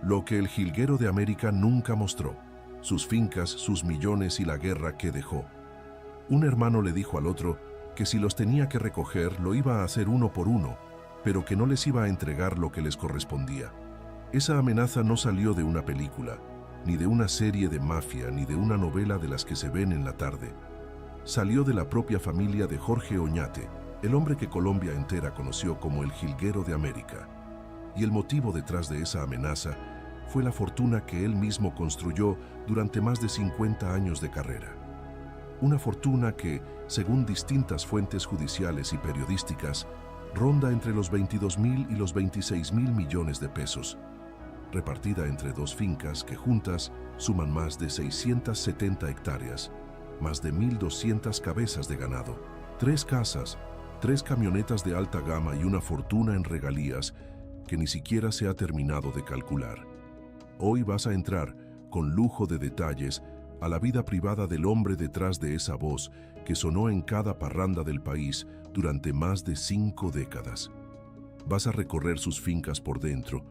Lo que el jilguero de América nunca mostró: sus fincas, sus millones y la guerra que dejó. Un hermano le dijo al otro que si los tenía que recoger lo iba a hacer uno por uno, pero que no les iba a entregar lo que les correspondía. Esa amenaza no salió de una película, ni de una serie de mafia, ni de una novela de las que se ven en la tarde. Salió de la propia familia de Jorge Oñate, el hombre que Colombia entera conoció como el jilguero de América. Y el motivo detrás de esa amenaza fue la fortuna que él mismo construyó durante más de 50 años de carrera. Una fortuna que, según distintas fuentes judiciales y periodísticas, ronda entre los 22.000 y los 26.000 millones de pesos, repartida entre dos fincas que juntas suman más de 670 hectáreas, más de 1.200 cabezas de ganado, 3 casas, 3 camionetas de alta gama y una fortuna en regalías que ni siquiera se ha terminado de calcular. Hoy vas a entrar, con lujo de detalles, a la vida privada del hombre detrás de esa voz que sonó en cada parranda del país durante más de 5 décadas. Vas a recorrer sus fincas por dentro,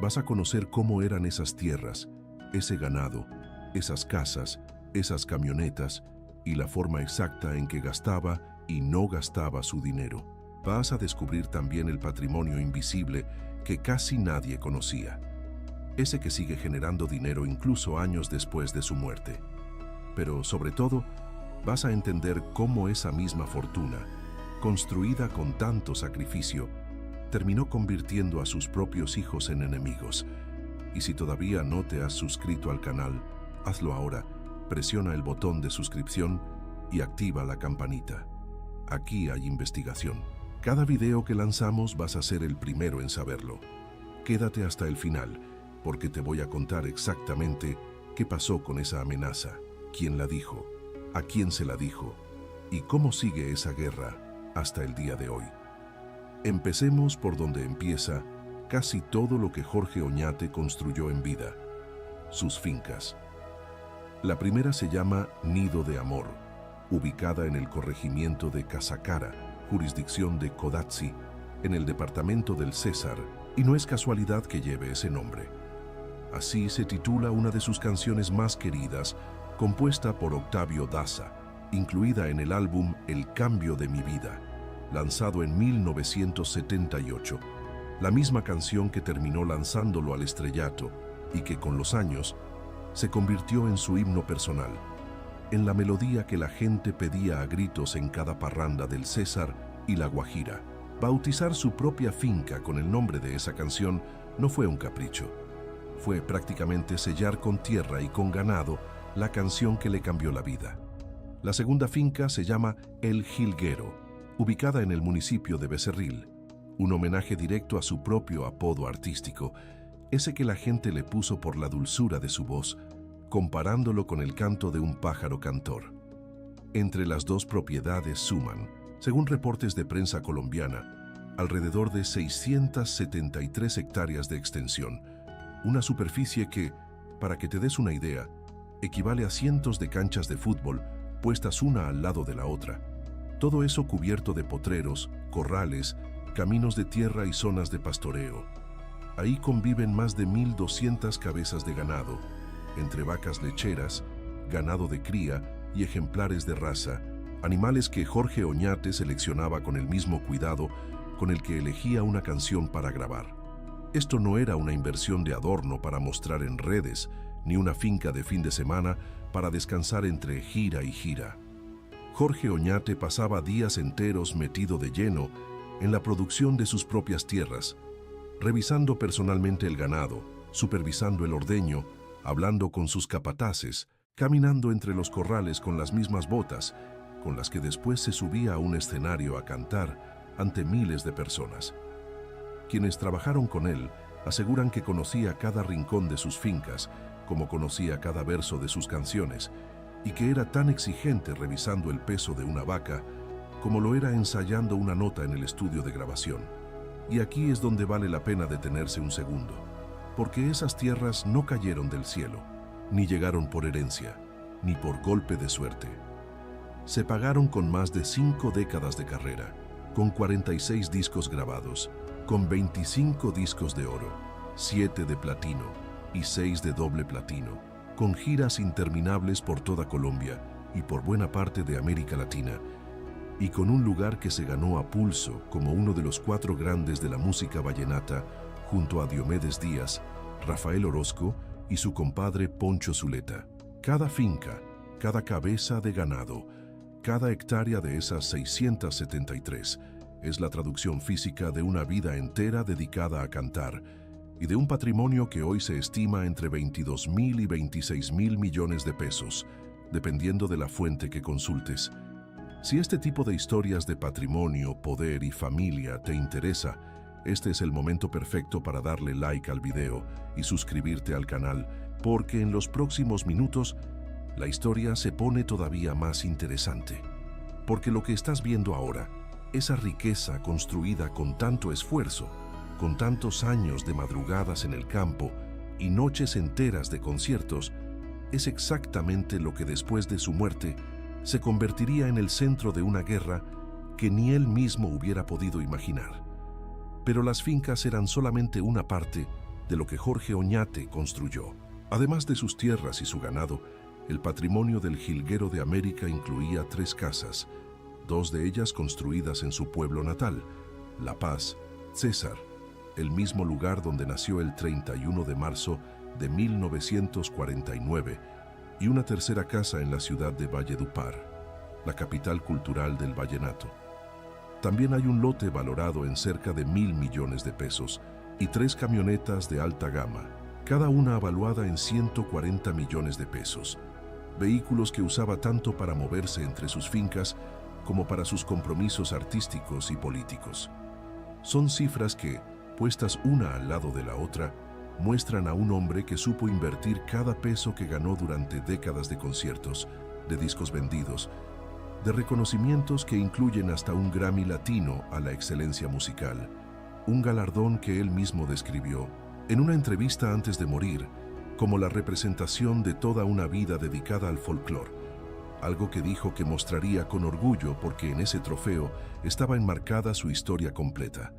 vas a conocer cómo eran esas tierras, ese ganado, esas casas, esas camionetas y la forma exacta en que gastaba y no gastaba su dinero. Vas a descubrir también el patrimonio invisible que casi nadie conocía, ese que sigue generando dinero incluso años después de su muerte. Pero sobre todo, vas a entender cómo esa misma fortuna, construida con tanto sacrificio, terminó convirtiendo a sus propios hijos en enemigos. Y si todavía no te has suscrito al canal, hazlo ahora, presiona el botón de suscripción y activa la campanita. Aquí hay investigación. Cada video que lanzamos vas a ser el primero en saberlo. Quédate hasta el final, porque te voy a contar exactamente qué pasó con esa amenaza, quién la dijo, a quién se la dijo y cómo sigue esa guerra hasta el día de hoy. Empecemos por donde empieza casi todo lo que Jorge Oñate construyó en vida: sus fincas. La primera se llama Nido de Amor, ubicada en el corregimiento de Casacara, jurisdicción de Codazzi, en el departamento del César, y no es casualidad que lleve ese nombre. Así se titula una de sus canciones más queridas, compuesta por Octavio Daza, incluida en el álbum El Cambio de mi Vida, lanzado en 1978, la misma canción que terminó lanzándolo al estrellato y que con los años se convirtió en su himno personal, en la melodía que la gente pedía a gritos en cada parranda del César y La Guajira. Bautizar su propia finca con el nombre de esa canción no fue un capricho, fue prácticamente sellar con tierra y con ganado la canción que le cambió la vida. La segunda finca se llama El Jilguero, ubicada en el municipio de Becerril, un homenaje directo a su propio apodo artístico, ese que la gente le puso por la dulzura de su voz, comparándolo con el canto de un pájaro cantor. Entre las dos propiedades suman, según reportes de prensa colombiana, alrededor de 673 hectáreas de extensión, una superficie que, para que te des una idea, equivale a cientos de canchas de fútbol puestas una al lado de la otra. Todo eso cubierto de potreros, corrales, caminos de tierra y zonas de pastoreo. Ahí conviven más de 1.200 cabezas de ganado, entre vacas lecheras, ganado de cría y ejemplares de raza, animales que Jorge Oñate seleccionaba con el mismo cuidado con el que elegía una canción para grabar. Esto no era una inversión de adorno para mostrar en redes, ni una finca de fin de semana para descansar entre gira y gira. Jorge Oñate pasaba días enteros metido de lleno en la producción de sus propias tierras, revisando personalmente el ganado, supervisando el ordeño, hablando con sus capataces, caminando entre los corrales con las mismas botas, con las que después se subía a un escenario a cantar ante miles de personas. Quienes trabajaron con él aseguran que conocía cada rincón de sus fincas, como conocía cada verso de sus canciones, y que era tan exigente revisando el peso de una vaca como lo era ensayando una nota en el estudio de grabación. Y aquí es donde vale la pena detenerse un segundo, porque esas tierras no cayeron del cielo, ni llegaron por herencia, ni por golpe de suerte. Se pagaron con más de 5 décadas de carrera, con 46 discos grabados, con 25 discos de oro, 7 de platino, y 6 de doble platino, con giras interminables por toda Colombia y por buena parte de América Latina, y con un lugar que se ganó a pulso como uno de los 4 grandes de la música vallenata, junto a Diomedes Díaz, Rafael Orozco y su compadre Poncho Zuleta. Cada finca, cada cabeza de ganado, cada hectárea de esas 673 es la traducción física de una vida entera dedicada a cantar y de un patrimonio que hoy se estima entre 22.000 y 26.000 millones de pesos, dependiendo de la fuente que consultes. Si este tipo de historias de patrimonio, poder y familia te interesa, este es el momento perfecto para darle like al video y suscribirte al canal, porque en los próximos minutos la historia se pone todavía más interesante. Porque lo que estás viendo ahora, esa riqueza construida con tanto esfuerzo, con tantos años de madrugadas en el campo y noches enteras de conciertos, es exactamente lo que después de su muerte se convertiría en el centro de una guerra que ni él mismo hubiera podido imaginar. Pero las fincas eran solamente una parte de lo que Jorge Oñate construyó. Además de sus tierras y su ganado, el patrimonio del jilguero de América incluía 3 casas, 2 de ellas construidas en su pueblo natal, La Paz, César, el mismo lugar donde nació el 31 de marzo de 1949, y una tercera casa en la ciudad de Valledupar, la capital cultural del vallenato. También hay un lote valorado en cerca de 1.000 millones de pesos y 3 camionetas de alta gama, cada una avaluada en 140 millones de pesos, vehículos que usaba tanto para moverse entre sus fincas como para sus compromisos artísticos y políticos. Son cifras que, puestas una al lado de la otra, muestran a un hombre que supo invertir cada peso que ganó durante décadas de conciertos, de discos vendidos, de reconocimientos que incluyen hasta un Grammy Latino a la excelencia musical, un galardón que él mismo describió en una entrevista antes de morir como la representación de toda una vida dedicada al folclore, algo que dijo que mostraría con orgullo porque en ese trofeo estaba enmarcada su historia completa.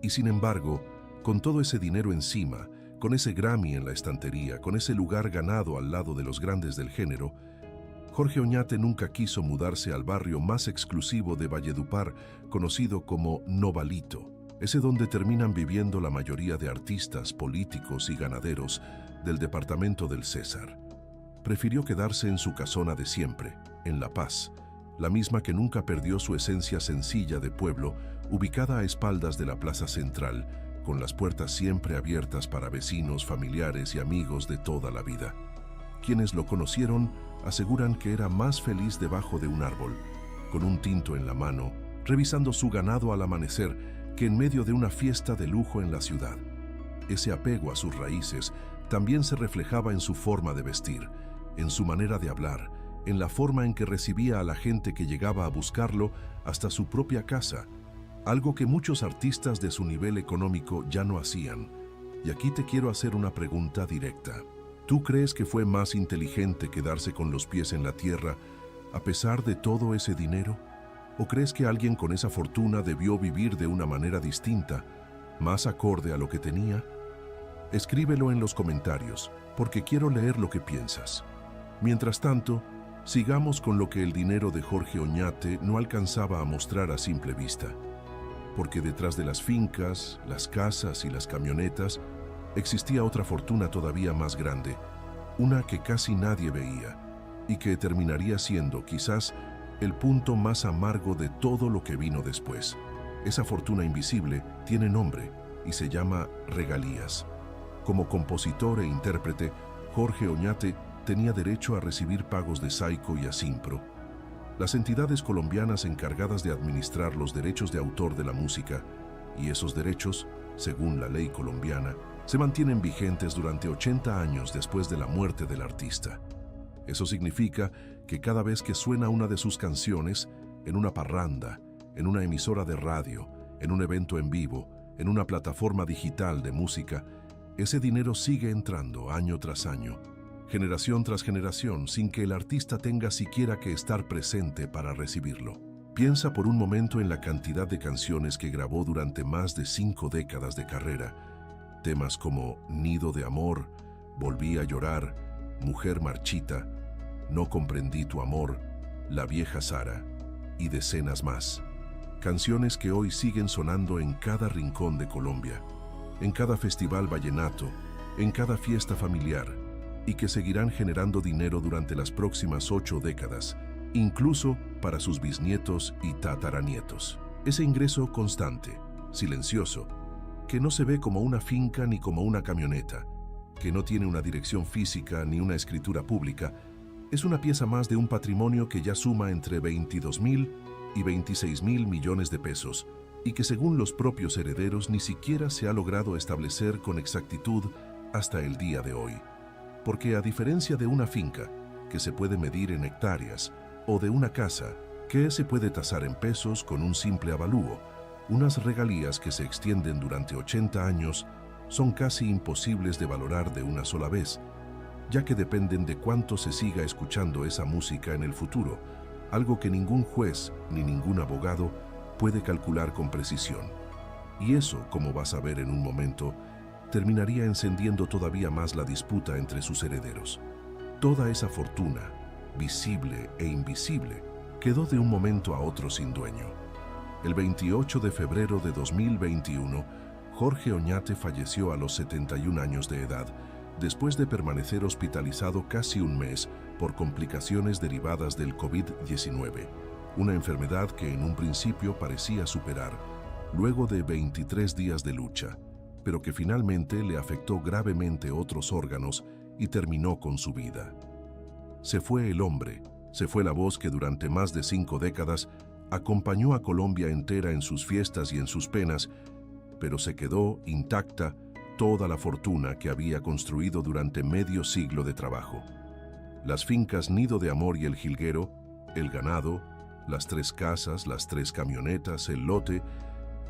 Y sin embargo, con todo ese dinero encima, con ese Grammy en la estantería, con ese lugar ganado al lado de los grandes del género, Jorge Oñate nunca quiso mudarse al barrio más exclusivo de Valledupar, conocido como Novalito, ese donde terminan viviendo la mayoría de artistas, políticos y ganaderos del departamento del César. Prefirió quedarse en su casona de siempre, en La Paz, la misma que nunca perdió su esencia sencilla de pueblo, ubicada a espaldas de la plaza central, con las puertas siempre abiertas para vecinos, familiares y amigos de toda la vida. Quienes lo conocieron aseguran que era más feliz debajo de un árbol, con un tinto en la mano, revisando su ganado al amanecer, que en medio de una fiesta de lujo en la ciudad. Ese apego a sus raíces también se reflejaba en su forma de vestir, en su manera de hablar, en la forma en que recibía a la gente que llegaba a buscarlo hasta su propia casa, algo que muchos artistas de su nivel económico ya no hacían. Y aquí te quiero hacer una pregunta directa. ¿Tú crees que fue más inteligente quedarse con los pies en la tierra a pesar de todo ese dinero? ¿O crees que alguien con esa fortuna debió vivir de una manera distinta, más acorde a lo que tenía? Escríbelo en los comentarios, porque quiero leer lo que piensas. Mientras tanto, sigamos con lo que el dinero de Jorge Oñate no alcanzaba a mostrar a simple vista. Porque detrás de las fincas, las casas y las camionetas, existía otra fortuna todavía más grande, una que casi nadie veía, y que terminaría siendo, quizás, el punto más amargo de todo lo que vino después. Esa fortuna invisible tiene nombre y se llama regalías. Como compositor e intérprete, Jorge Oñate tenía derecho a recibir pagos de Saico y Asimpro, las entidades colombianas encargadas de administrar los derechos de autor de la música, y esos derechos, según la ley colombiana, se mantienen vigentes durante 80 años después de la muerte del artista. Eso significa que cada vez que suena una de sus canciones, en una parranda, en una emisora de radio, en un evento en vivo, en una plataforma digital de música, ese dinero sigue entrando año tras año, generación tras generación, sin que el artista tenga siquiera que estar presente para recibirlo. Piensa por un momento en la cantidad de canciones que grabó durante más de 5 décadas de carrera. Temas como Nido de Amor, Recuerdos, Volví a llorar, mujer marchita, no comprendí tu amor, la vieja Sara, y decenas más. Canciones que hoy siguen sonando en cada rincón de Colombia, en cada festival vallenato, en cada fiesta familiar, y que seguirán generando dinero durante las próximas 8 décadas, incluso para sus bisnietos y tataranietos. Ese ingreso constante, silencioso, que no se ve como una finca ni como una camioneta, que no tiene una dirección física ni una escritura pública, es una pieza más de un patrimonio que ya suma entre 22.000 y 26.000 millones de pesos y que según los propios herederos ni siquiera se ha logrado establecer con exactitud hasta el día de hoy. Porque a diferencia de una finca, que se puede medir en hectáreas, o de una casa, que se puede tasar en pesos con un simple avalúo, unas regalías que se extienden durante 80 años son casi imposibles de valorar de una sola vez, ya que dependen de cuánto se siga escuchando esa música en el futuro, algo que ningún juez ni ningún abogado puede calcular con precisión. Y eso, como vas a ver en un momento, terminaría encendiendo todavía más la disputa entre sus herederos. Toda esa fortuna, visible e invisible, quedó de un momento a otro sin dueño. El 28 de febrero de 2021, Jorge Oñate falleció a los 71 años de edad, después de permanecer hospitalizado casi un mes por complicaciones derivadas del COVID-19, una enfermedad que en un principio parecía superar, luego de 23 días de lucha, pero que finalmente le afectó gravemente otros órganos y terminó con su vida. Se fue el hombre, se fue la voz que durante más de 5 décadas acompañó a Colombia entera en sus fiestas y en sus penas, pero se quedó intacta toda la fortuna que había construido durante medio siglo de trabajo. Las fincas Nido de Amor y El Jilguero, el ganado, las 3 casas, las 3 camionetas, el lote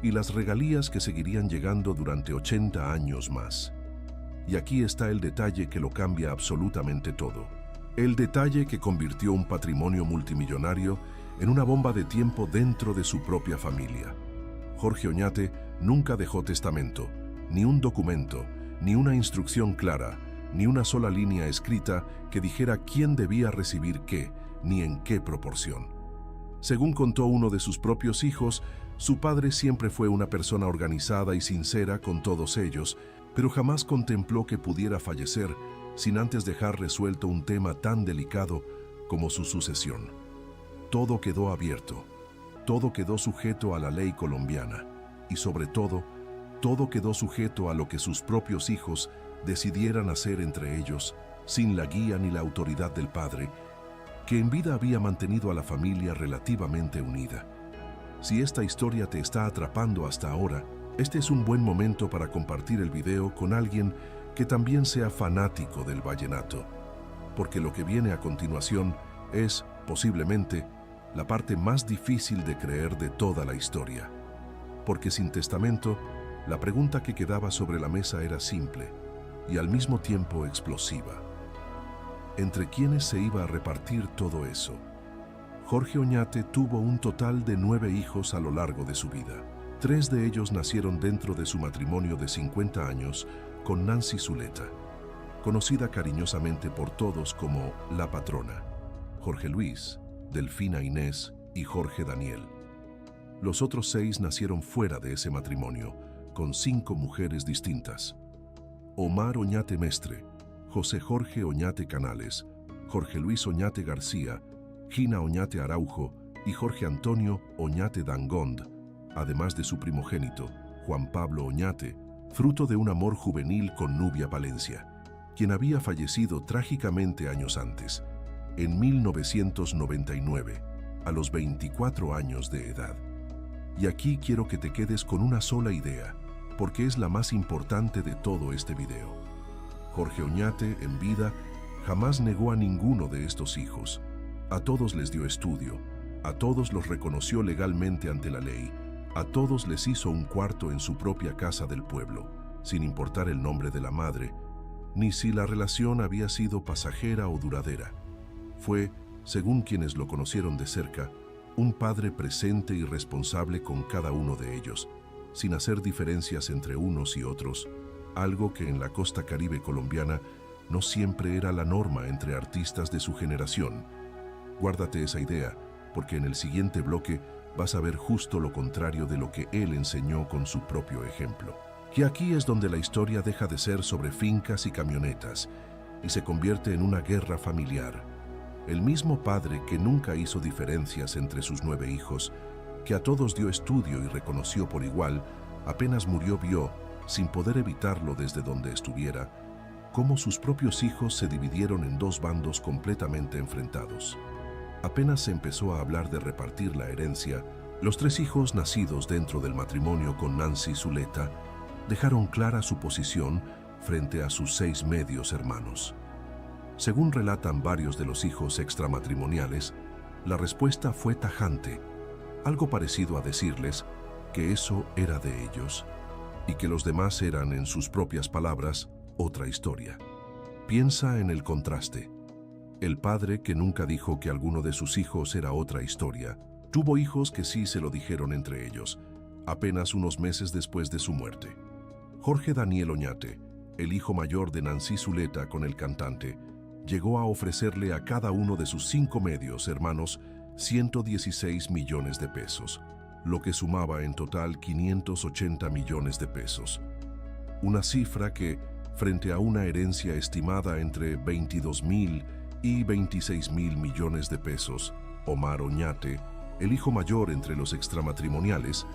y las regalías que seguirían llegando durante 80 años más. Y aquí está el detalle que lo cambia absolutamente todo. El detalle que convirtió un patrimonio multimillonario en una bomba de tiempo dentro de su propia familia. Jorge Oñate nunca dejó testamento, ni un documento, ni una instrucción clara, ni una sola línea escrita que dijera quién debía recibir qué, ni en qué proporción. Según contó uno de sus propios hijos, su padre siempre fue una persona organizada y sincera con todos ellos, pero jamás contempló que pudiera fallecer sin antes dejar resuelto un tema tan delicado como su sucesión. Todo quedó abierto, todo quedó sujeto a la ley colombiana y sobre todo quedó sujeto a lo que sus propios hijos decidieran hacer entre ellos, sin la guía ni la autoridad del padre, que en vida había mantenido a la familia relativamente unida. Si esta historia te está atrapando hasta ahora, este es un buen momento para compartir el video con alguien que también sea fanático del vallenato, porque lo que viene a continuación es, posiblemente, la parte más difícil de creer de toda la historia. Porque sin testamento, la pregunta que quedaba sobre la mesa era simple y al mismo tiempo explosiva. ¿Entre quiénes se iba a repartir todo eso? Jorge Oñate tuvo un total de 9 hijos a lo largo de su vida. 3 de ellos nacieron dentro de su matrimonio de 50 años con Nancy Zuleta, conocida cariñosamente por todos como La Patrona, Jorge Luis, Delfina Inés y Jorge Daniel. Los otros 6 nacieron fuera de ese matrimonio, con 5 mujeres distintas: Omar Oñate Mestre, José Jorge Oñate Canales, Jorge Luis Oñate García, Gina Oñate Araujo y Jorge Antonio Oñate Dangond, además de su primogénito, Juan Pablo Oñate, fruto de un amor juvenil con Nubia Palencia, quien había fallecido trágicamente años antes, en 1999, a los 24 años de edad. Y aquí quiero que te quedes con una sola idea, porque es la más importante de todo este video. Jorge Oñate, en vida, jamás negó a ninguno de estos hijos. A todos les dio estudio, a todos los reconoció legalmente ante la ley, a todos les hizo un cuarto en su propia casa del pueblo, sin importar el nombre de la madre, ni si la relación había sido pasajera o duradera. Fue, según quienes lo conocieron de cerca, un padre presente y responsable con cada uno de ellos, sin hacer diferencias entre unos y otros, algo que en la costa caribe colombiana no siempre era la norma entre artistas de su generación. Guárdate esa idea, porque en el siguiente bloque vas a ver justo lo contrario de lo que él enseñó con su propio ejemplo. Y aquí es donde la historia deja de ser sobre fincas y camionetas y se convierte en una guerra familiar. El mismo padre que nunca hizo diferencias entre sus 9 hijos, que a todos dio estudio y reconoció por igual, apenas murió vio, sin poder evitarlo desde donde estuviera, cómo sus propios hijos se dividieron en 2 bandos completamente enfrentados. Apenas se empezó a hablar de repartir la herencia, los 3 hijos nacidos dentro del matrimonio con Nancy Zuleta dejaron clara su posición frente a sus 6 medios hermanos. Según relatan varios de los hijos extramatrimoniales, la respuesta fue tajante, algo parecido a decirles que eso era de ellos y que los demás eran, en sus propias palabras, otra historia. Piensa en el contraste. El padre, que nunca dijo que alguno de sus hijos era otra historia, tuvo hijos que sí se lo dijeron entre ellos, apenas unos meses después de su muerte. Jorge Daniel Oñate, el hijo mayor de Nancy Zuleta con el cantante, llegó a ofrecerle a cada uno de sus 5 medios hermanos 116 millones de pesos, lo que sumaba en total 580 millones de pesos. Una cifra que, frente a una herencia estimada entre 22.000 y 26.000 millones de pesos, Omar Oñate, el hijo mayor entre los extramatrimoniales,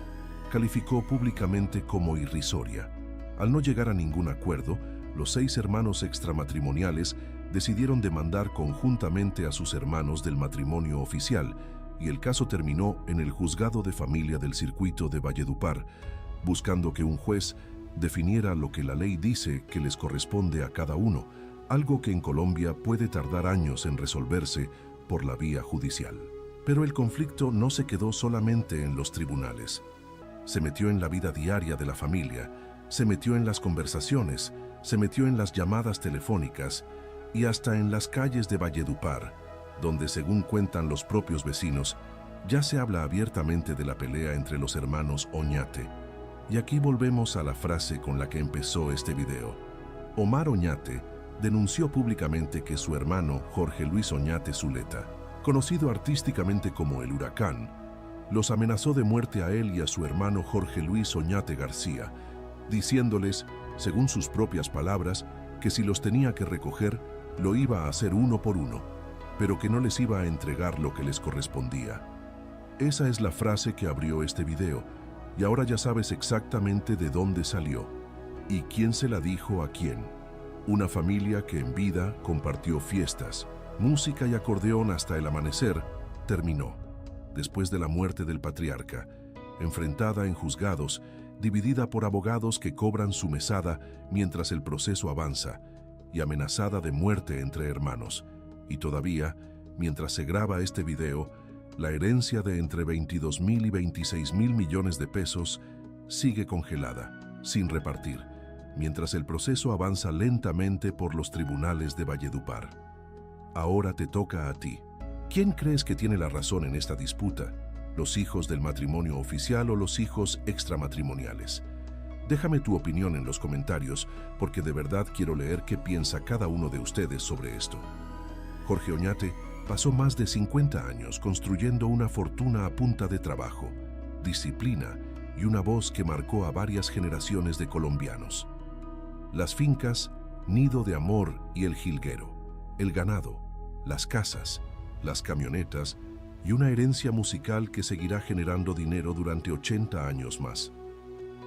calificó públicamente como irrisoria. Al no llegar a ningún acuerdo, los 6 hermanos extramatrimoniales decidieron demandar conjuntamente a sus hermanos del matrimonio oficial, y el caso terminó en el Juzgado de Familia del Circuito de Valledupar, buscando que un juez definiera lo que la ley dice que les corresponde a cada uno, algo que en Colombia puede tardar años en resolverse por la vía judicial. Pero el conflicto no se quedó solamente en los tribunales. Se metió en la vida diaria de la familia, se metió en las conversaciones, se metió en las llamadas telefónicas y hasta en las calles de Valledupar, donde, según cuentan los propios vecinos, ya se habla abiertamente de la pelea entre los hermanos Oñate. Y aquí volvemos a la frase con la que empezó este video. Omar Oñate denunció públicamente que su hermano Jorge Luis Oñate Zuleta, conocido artísticamente como el Huracán, los amenazó de muerte a él y a su hermano Jorge Luis Oñate García, diciéndoles, según sus propias palabras, que si los tenía que recoger, lo iba a hacer uno por uno, pero que no les iba a entregar lo que les correspondía. Esa es la frase que abrió este video, y ahora ya sabes exactamente de dónde salió y quién se la dijo a quién. Una familia que en vida compartió fiestas, música y acordeón hasta el amanecer, terminó, después de la muerte del patriarca, enfrentada en juzgados, dividida por abogados que cobran su mesada mientras el proceso avanza, y amenazada de muerte entre hermanos. Y todavía, mientras se graba este video, la herencia de entre 22.000 y 26.000 millones de pesos sigue congelada, sin repartir, mientras el proceso avanza lentamente por los tribunales de Valledupar. Ahora te toca a ti. ¿Quién crees que tiene la razón en esta disputa? ¿Los hijos del matrimonio oficial o los hijos extramatrimoniales? Déjame tu opinión en los comentarios, porque de verdad quiero leer qué piensa cada uno de ustedes sobre esto. Jorge Oñate pasó más de 50 años construyendo una fortuna a punta de trabajo, disciplina y una voz que marcó a varias generaciones de colombianos. Las fincas, nido de amor y el jilguero, el ganado, las casas, las camionetas y una herencia musical que seguirá generando dinero durante 80 años más.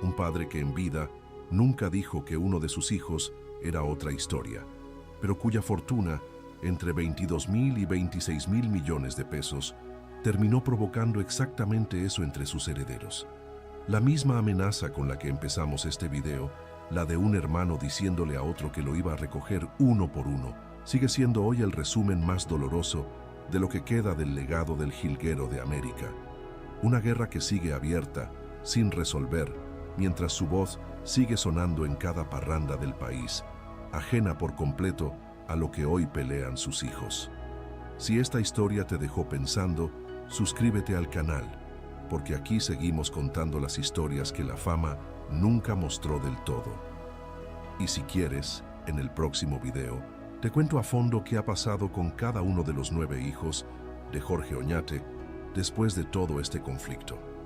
Un padre que en vida nunca dijo que uno de sus hijos era otra historia, pero cuya fortuna, entre 22.000 y 26.000 millones de pesos, terminó provocando exactamente eso entre sus herederos. La misma amenaza con la que empezamos este video, la de un hermano diciéndole a otro que lo iba a recoger uno por uno, sigue siendo hoy el resumen más doloroso de lo que queda del legado del jilguero de América. Una guerra que sigue abierta, sin resolver, mientras su voz sigue sonando en cada parranda del país, ajena por completo a lo que hoy pelean sus hijos. Si esta historia te dejó pensando, suscríbete al canal, porque aquí seguimos contando las historias que la fama nunca mostró del todo. Y si quieres, En el próximo video, te cuento a fondo qué ha pasado con cada uno de los 9 hijos de Jorge Oñate después de todo este conflicto.